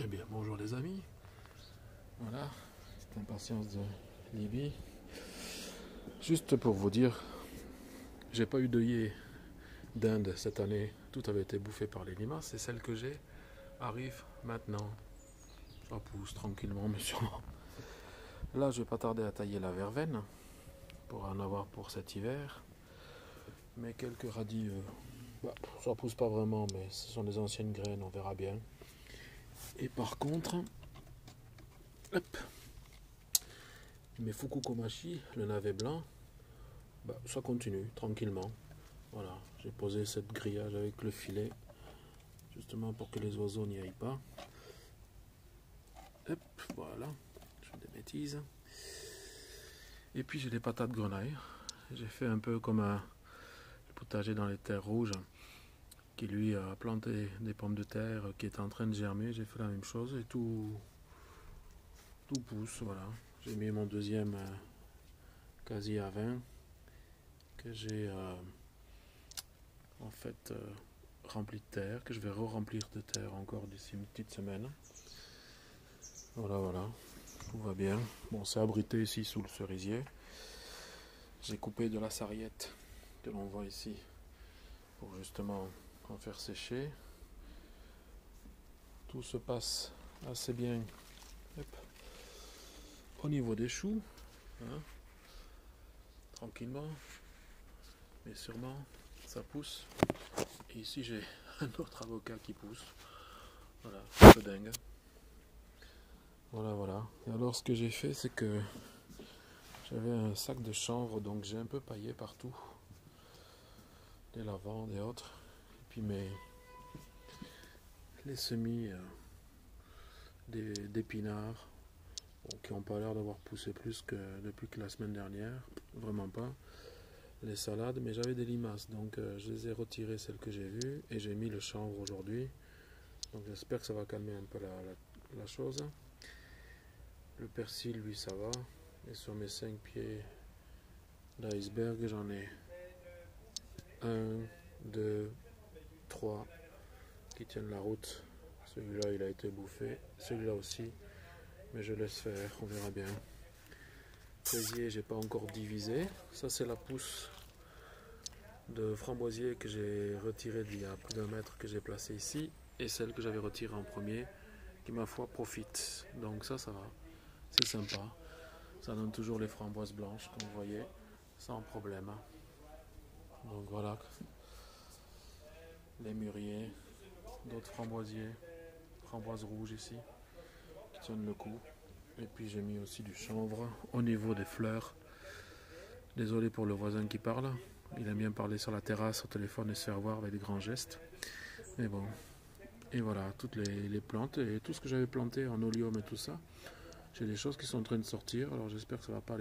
Eh bien, bonjour les amis. Voilà, cette impatience de Libye. Juste pour vous dire, j'ai pas eu d'œillet d'Inde cette année. Tout avait été bouffé par les limaces et celle que j'ai arrive maintenant. Ça pousse tranquillement, mais sûrement. Là, je vais pas tarder à tailler la verveine pour en avoir pour cet hiver. Mais quelques radis, ça pousse pas vraiment, mais ce sont des anciennes graines, on verra bien. Et par contre, hop, mes fukukomachi, le navet blanc, ça continue tranquillement. Voilà, j'ai posé cette grillage avec le filet, justement pour que les oiseaux n'y aillent pas. Hop, voilà, je fais des bêtises. Et puis j'ai des patates grenaille. J'ai fait un peu comme un potager dans les terres rouges, qui lui a planté des pommes de terre qui étaient en train de germer. J'ai fait la même chose et tout pousse, voilà. J'ai mis mon deuxième quasi à 20 que j'ai en fait rempli de terre, que je vais re-remplir de terre encore d'ici une petite semaine. Voilà, tout va bien. Bon, c'est abrité ici sous le cerisier. J'ai coupé de la sarriette que l'on voit ici pour justement en faire sécher. Tout se passe assez bien. Hop. Au niveau des choux, hein, tranquillement, mais sûrement, ça pousse. Et ici j'ai un autre avocat qui pousse. Voilà, un peu dingue. Voilà. Et alors ce que j'ai fait, c'est que j'avais un sac de chanvre, donc j'ai un peu paillé partout. Des lavandes et autres. Et puis les semis d'épinards, qui n'ont pas l'air d'avoir poussé plus que depuis que la semaine dernière. Vraiment pas. Les salades, mais j'avais des limaces, donc je les ai retirées, celles que j'ai vues, et j'ai mis le chanvre aujourd'hui. Donc j'espère que ça va calmer un peu la chose. Le persil, lui, ça va. Et sur mes 5 pieds d'iceberg, j'en ai 1, 2, 3 qui tiennent la route. Celui-là, il a été bouffé. Celui-là aussi. Mais je laisse faire, on verra bien. Fraisier, j'ai pas encore divisé. Ça, c'est la pousse de framboisier que j'ai retirée d'il y a plus d'1 mètre que j'ai placée ici. Et celle que j'avais retirée en premier, qui ma foi profite. Donc ça va. C'est sympa. Ça donne toujours les framboises blanches, comme vous voyez, sans problème. Donc voilà. Les mûriers, d'autres framboisiers, framboises rouges ici, qui tiennent le coup. Et puis j'ai mis aussi du chanvre au niveau des fleurs. Désolé pour le voisin qui parle. Il aime bien parler sur la terrasse au téléphone et se faire voir avec des grands gestes. Mais bon. Et voilà, toutes les plantes et tout ce que j'avais planté en oleum et tout ça. J'ai des choses qui sont en train de sortir. Alors j'espère que ça ne va pas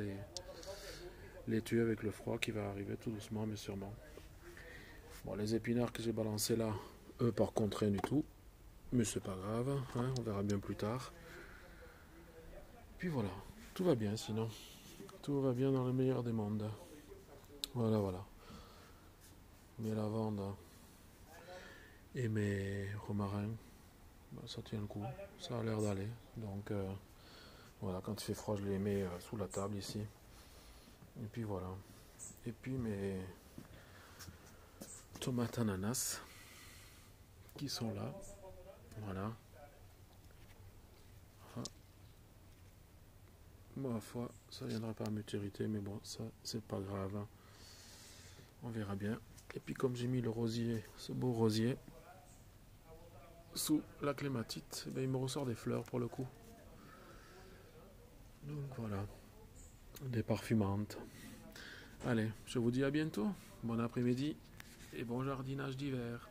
les tuer avec le froid qui va arriver tout doucement mais sûrement. Bon, les épinards que j'ai balancés là, eux par contre rien du tout. Mais c'est pas grave, hein, on verra bien plus tard. Puis voilà, tout va bien sinon. Tout va bien dans le meilleur des mondes. Voilà. Mes lavandes et mes romarins, ça tient le coup. Ça a l'air d'aller. Donc voilà, quand il fait froid, je les mets sous la table ici. Et puis voilà. Et puis mes tomates ananas qui sont là. Voilà. Ma foi, ça viendra pas à maturité, mais bon, ça c'est pas grave. On verra bien. Et puis comme j'ai mis le rosier, ce beau rosier, sous la clématite, il me ressort des fleurs pour le coup. Donc voilà, des parfumantes. Allez, je vous dis à bientôt, bon après-midi et bon jardinage d'hiver.